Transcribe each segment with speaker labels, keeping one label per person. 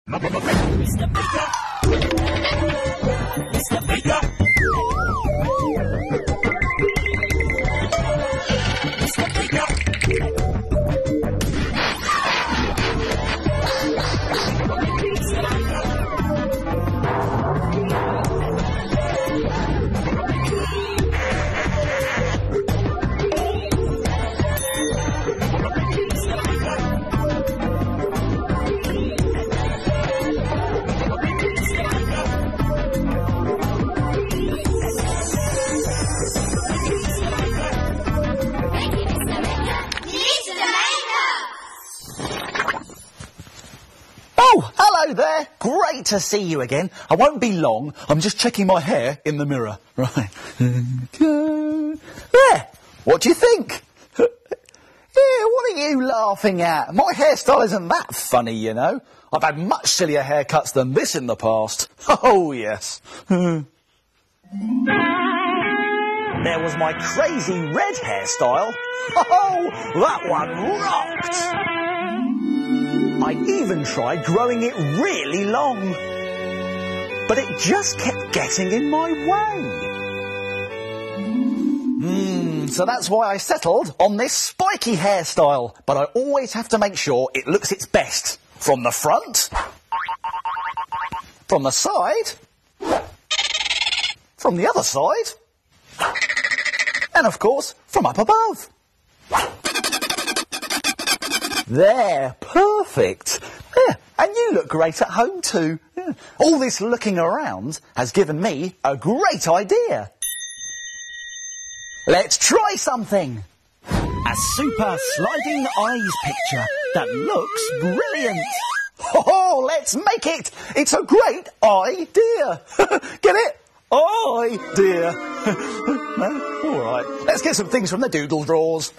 Speaker 1: Mr. Baker. Mr. Baker. Mr. Baker.
Speaker 2: Oh, hello there. Great to see you again. I won't be long. I'm just checking my hair in the mirror. Right. There. What do you think? Yeah, what are you laughing at? My hairstyle isn't that funny, you know. I've had much sillier haircuts than this in the past. Oh, yes. There was my crazy red hairstyle. Oh, that one rocked. I even tried growing it really long, but it just kept getting in my way. So that's why I settled on this spiky hairstyle, but I always have to make sure it looks its best. From the front, from the side, from the other side, and of course, from up above. There, perfect. Yeah, and you look great at home too. Yeah. All this looking around has given me a great idea. Let's try something. A super sliding eyes picture that looks brilliant. Oh, let's make it. It's a great idea. Get it? Idea. No? All right. Let's get some things from the doodle drawers.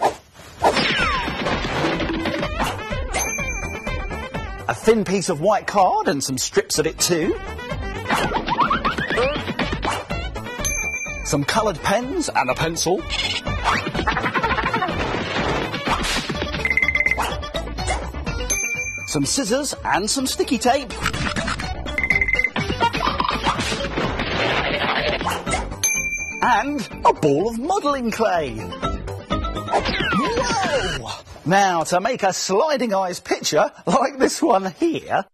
Speaker 2: A thin piece of white card and some strips of it too. Some coloured pens and a pencil. Some scissors and some sticky tape. And a ball of modelling clay. Whoa! Now, to make a sliding eyes picture like this one here,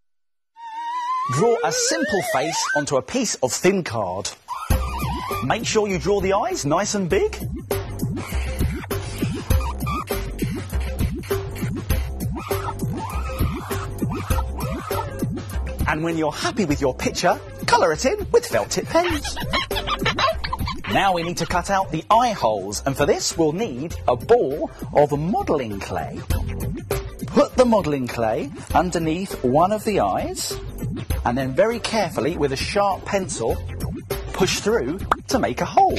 Speaker 2: draw a simple face onto a piece of thin card. Make sure you draw the eyes nice and big. And when you're happy with your picture, colour it in with felt tip pens. Now we need to cut out the eye holes, and for this we'll need a ball of modelling clay. Put the modelling clay underneath one of the eyes, and then very carefully with a sharp pencil push through to make a hole.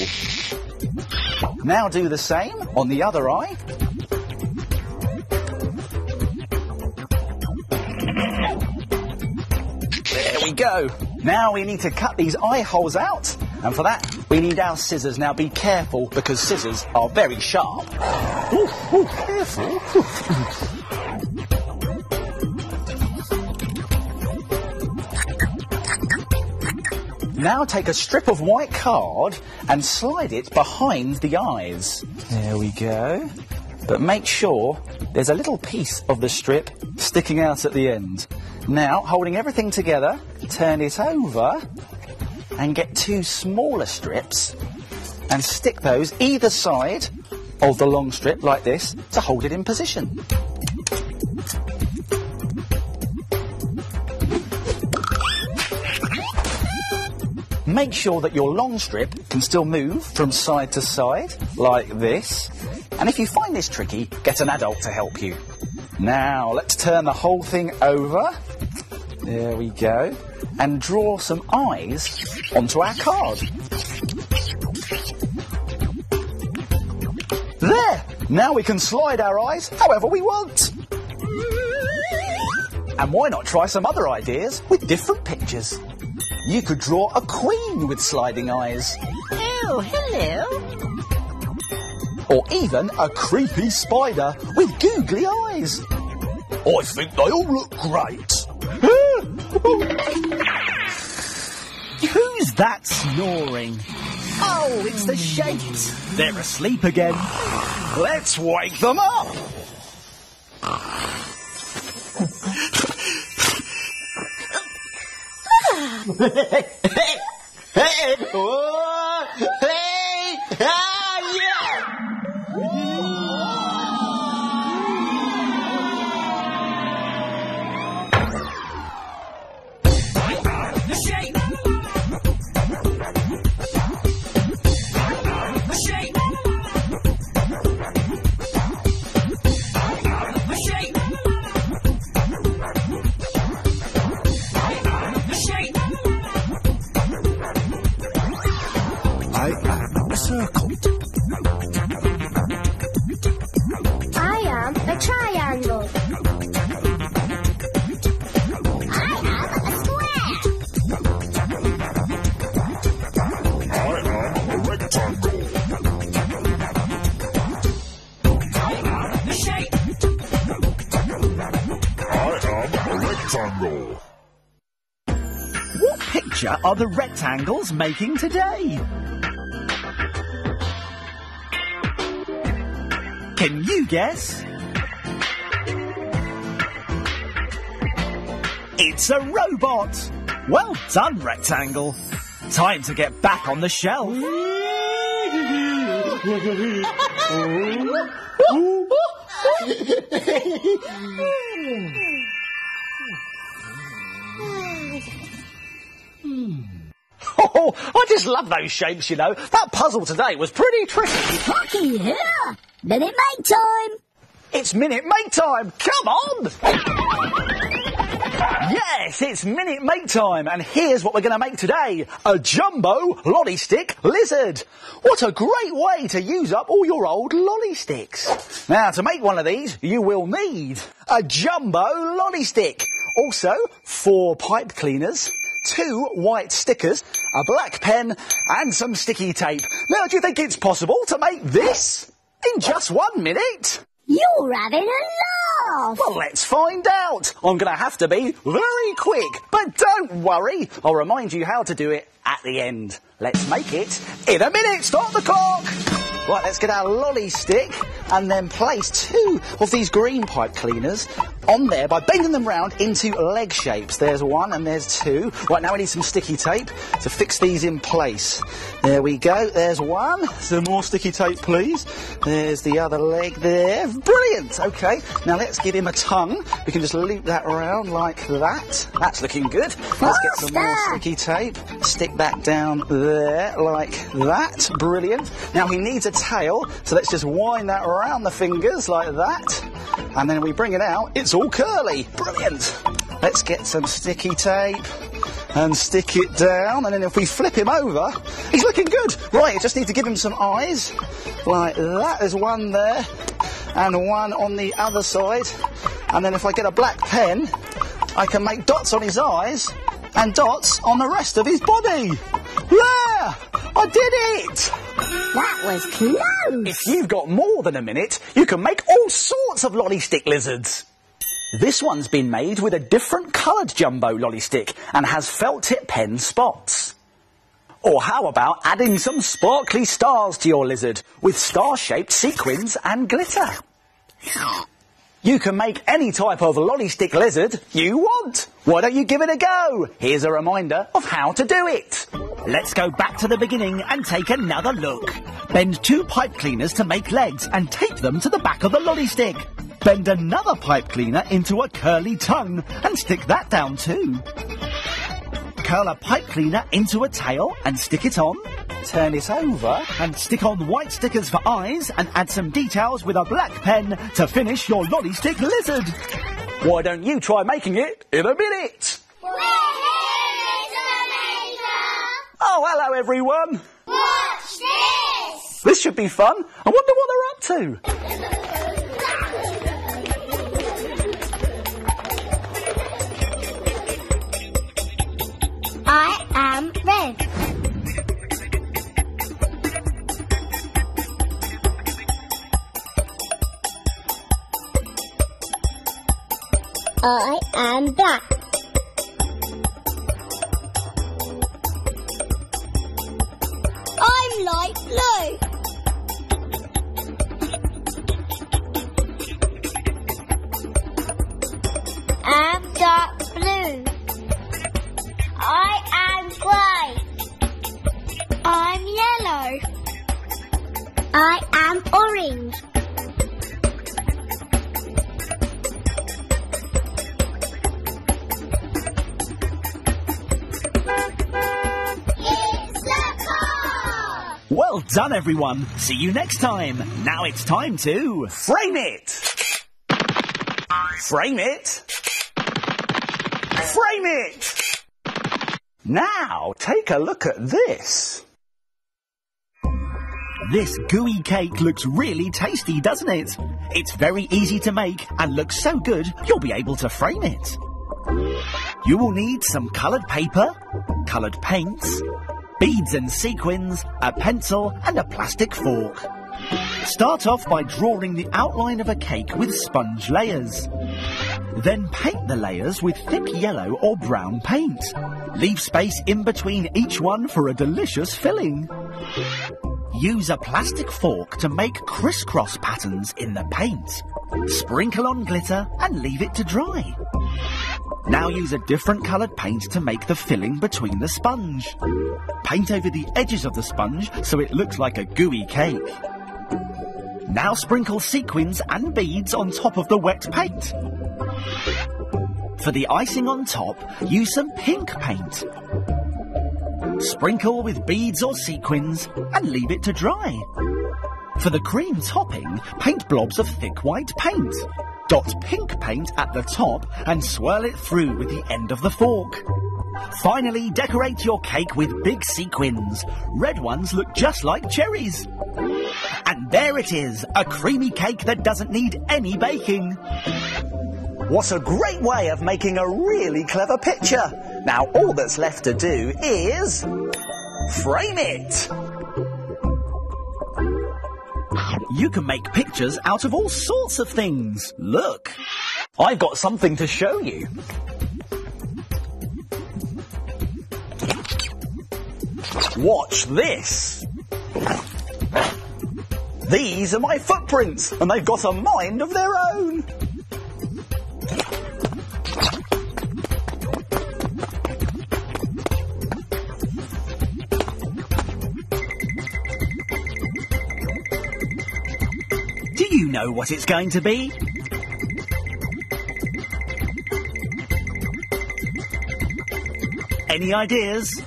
Speaker 2: Now do the same on the other eye. There we go. Now we need to cut these eye holes out, and for that we need our scissors. Now be careful because scissors are very sharp. Ooh, ooh, careful. Now take a strip of white card and slide it behind the eyes. There we go. But make sure there's a little piece of the strip sticking out at the end. Now, holding everything together, turn it over and get two smaller strips and stick those either side of the long strip like this to hold it in position. Make sure that your long strip can still move from side to side like this. And if you find this tricky, get an adult to help you. Now, let's turn the whole thing over. There we go. And draw some eyes onto our card. There! Now we can slide our eyes however we want. And why not try some other ideas with different pictures? You could draw a queen with sliding eyes.
Speaker 1: Oh, hello.
Speaker 2: Or even a creepy spider with googly eyes. I think they all look great. Who's that snoring? Oh, it's the shapes. They're asleep again. Let's wake them up. Circle.
Speaker 3: I am a triangle. I am a square.
Speaker 4: I am a rectangle.
Speaker 1: I am the shape.
Speaker 4: I am a rectangle.
Speaker 2: What picture are the rectangles making today? Can you guess? It's a robot! Well done, Rectangle. Time to get back on the shelf. Oh, I just love those shapes, you know. That puzzle today was pretty tricky.
Speaker 3: Hockey here. Minute Maid time.
Speaker 2: It's Minute Maid time! Come on! Yes, it's Minute Maid time, and here's what we're going to make today. A jumbo lolly stick lizard. What a great way to use up all your old lolly sticks. Now, to make one of these, you will need a jumbo lolly stick. Also, 4 pipe cleaners, 2 white stickers, a black pen, and some sticky tape. Now, do you think it's possible to make this in just 1 minute?
Speaker 3: You're having a laugh.
Speaker 2: Well, let's find out. I'm going to have to be very quick, but don't worry. I'll remind you how to do it at the end. Let's make it in a minute. Stop the clock. Right, let's get our lolly stick and then place 2 of these green pipe cleaners on there by bending them round into leg shapes. There's 1 and there's 2. Right, now we need some sticky tape to fix these in place. There we go. There's 1. Some more sticky tape, please. There's the other leg there. Brilliant. Okay, now let's give him a tongue. We can just loop that around like that. That's looking good. Let's get some more sticky tape. Stick that down there like that. Brilliant. Now he needs a tail, so let's just wind that around the fingers like that. And then we bring it out. It's all curly. Brilliant. Let's get some sticky tape and stick it down. And then if we flip him over, he's looking good. Right, you just need to give him some eyes like that. There's 1 there and 1 on the other side. And then if I get a black pen, I can make dots on his eyes and dots on the rest of his body. There! I did it!
Speaker 3: That was close.
Speaker 2: If you've got more than a minute, you can make all sorts of lolly stick lizards. This one's been made with a different coloured jumbo lolly stick and has felt tip pen spots. Or how about adding some sparkly stars to your lizard with star-shaped sequins and glitter? You can make any type of lolly stick lizard you want. Why don't you give it a go? Here's a reminder of how to do it. Let's go back to the beginning and take another look. Bend 2 pipe cleaners to make legs and tape them to the back of the lolly stick. Bend another pipe cleaner into a curly tongue and stick that down too. Curl a pipe cleaner into a tail and stick it on. Turn it over and stick on white stickers for eyes and add some details with a black pen to finish your lolly stick lizard. Why don't you try making it in a minute? Oh, hello everyone.
Speaker 3: Watch this.
Speaker 2: This should be fun. I wonder what they're up to.
Speaker 3: I am red. I am black. orange. It's the car!
Speaker 2: Well done, everyone. See you next time. Now it's time to frame it. Frame it. Frame it. Now, take a look at this. This gooey cake looks really tasty, doesn't it? It's very easy to make and looks so good you'll be able to frame it. You will need some coloured paper, coloured paints, beads and sequins, a pencil and a plastic fork. Start off by drawing the outline of a cake with sponge layers. Then paint the layers with thick yellow or brown paint. Leave space in between each one for a delicious filling. Use a plastic fork to make crisscross patterns in the paint. Sprinkle on glitter and leave it to dry. Now use a different coloured paint to make the filling between the sponge. Paint over the edges of the sponge so it looks like a gooey cake. Now sprinkle sequins and beads on top of the wet paint. For the icing on top, use some pink paint. Sprinkle with beads or sequins and leave it to dry. For the cream topping, paint blobs of thick white paint. Dot pink paint at the top and swirl it through with the end of the fork. Finally, decorate your cake with big sequins. Red ones look just like cherries. And there it is, a creamy cake that doesn't need any baking. What a great way of making a really clever picture. Now all that's left to do is frame it. You can make pictures out of all sorts of things. Look, I've got something to show you. Watch this. These are my footprints, and they've got a mind of their own. Do you know what it's going to be? Any ideas?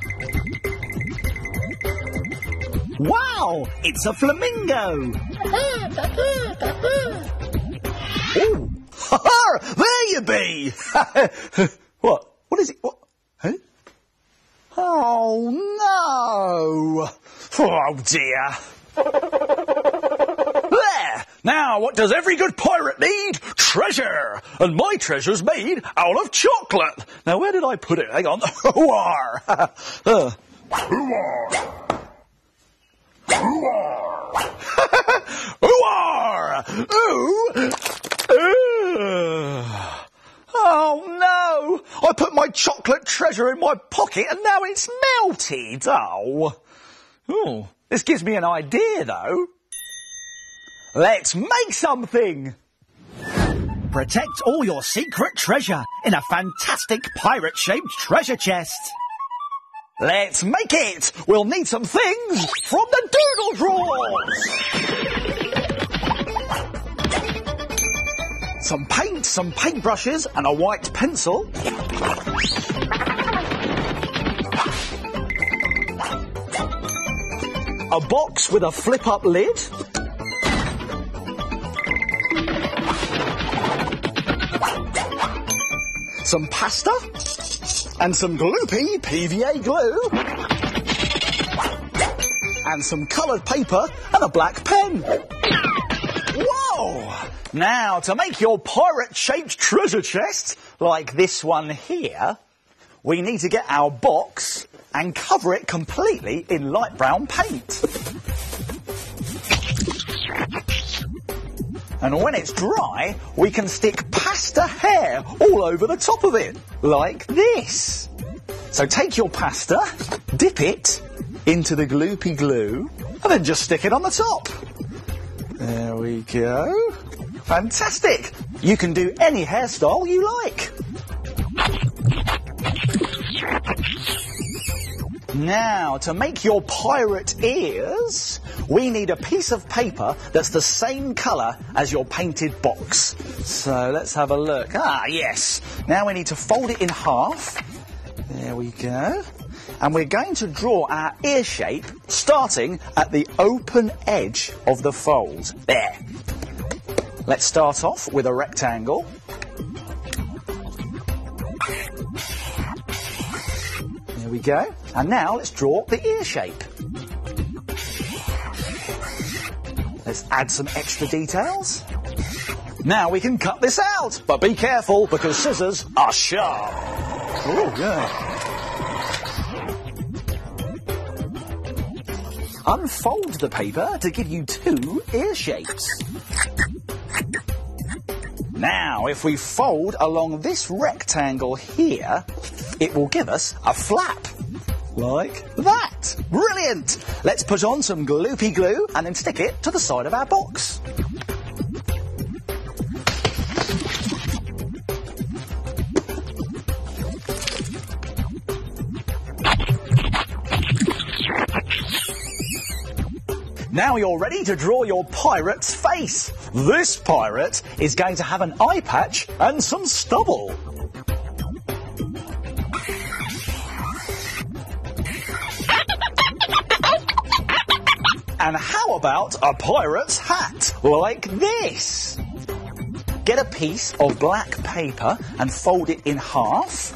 Speaker 2: Wow! It's a flamingo! Ooh! Ha-ha! There you be! What? What is it? What? Huh? Oh, no! Oh, dear! There! Now, what does every good pirate need? Treasure! And my treasure's made out of chocolate! Now, where did I put it? Hang on. Hooar!
Speaker 4: Hooah!
Speaker 2: Hooar! Ooh! Oh no! I put my chocolate treasure in my pocket and now it's melted. Oh, this gives me an idea though. Let's make something. Protect all your secret treasure in a fantastic pirate-shaped treasure chest. Let's make it! We'll need some things from the doodle drawers! Some paint, some paintbrushes and a white pencil. A box with a flip-up lid. Some pasta. And some gloopy PVA glue. And some coloured paper and a black pen. Whoa! Now, to make your pirate-shaped treasure chest, like this one here, we need to get our box and cover it completely in light brown paint. And when it's dry, we can stick pasta hair all over the top of it, like this. So take your pasta, dip it into the gloopy glue, and then just stick it on the top. There we go. Fantastic! You can do any hairstyle you like. Now, to make your pirate ears, we need a piece of paper that's the same colour as your painted box. So let's have a look. Ah, yes. Now we need to fold it in half. There we go. And we're going to draw our ear shape starting at the open edge of the fold. There. Let's start off with a rectangle. There we go. And now let's draw the ear shape. Let's add some extra details. Now we can cut this out, but be careful because scissors are sharp. Oh, yeah. Unfold the paper to give you 2 ear shapes. Now, if we fold along this rectangle here, it will give us a flap. Like that. Brilliant! Let's put on some gloopy glue and then stick it to the side of our box. Now you're ready to draw your pirate's face. This pirate is going to have an eye patch and some stubble. And how about a pirate's hat, like this? Get a piece of black paper and fold it in half.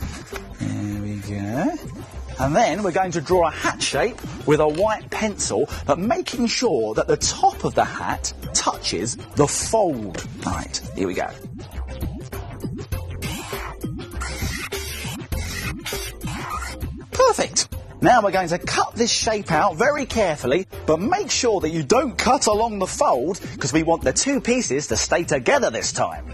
Speaker 2: There we go. And then we're going to draw a hat shape with a white pencil, but making sure that the top of the hat touches the fold. Right, here we go. Perfect. Now we're going to cut this shape out very carefully, but make sure that you don't cut along the fold because we want the 2 pieces to stay together this time.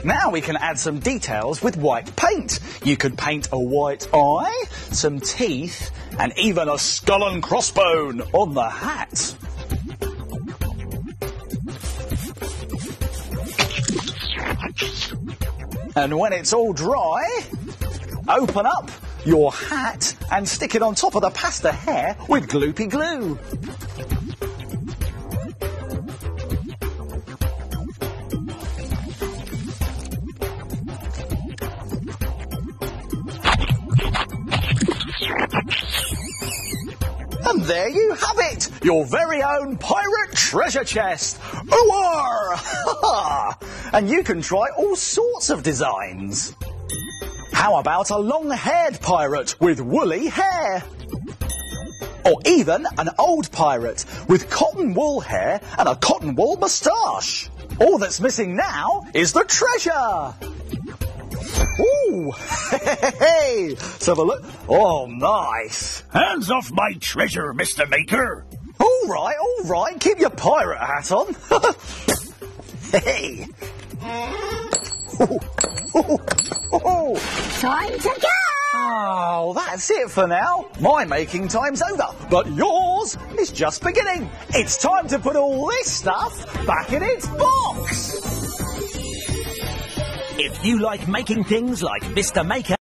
Speaker 2: Now we can add some details with white paint. You could paint a white eye, some teeth, and even a skull and crossbone on the hat. And when it's all dry, open up your hat and stick it on top of the pasta hair with gloopy glue. And there you have it, your very own pirate treasure chest. Ooh-ar! And you can try all sorts of designs. How about a long-haired pirate with woolly hair? Or even an old pirate with cotton wool hair and a cotton wool moustache. All that's missing now is the treasure. Ooh, hey, let's have a look. Oh, nice.
Speaker 5: Hands off my treasure, Mr. Maker.
Speaker 2: All right, keep your pirate hat on. Hey.
Speaker 3: Time to go!
Speaker 2: Oh, that's it for now. My making time's over, but yours is just beginning. It's time to put all this stuff back in its box.
Speaker 5: If you like making things like Mr. Maker,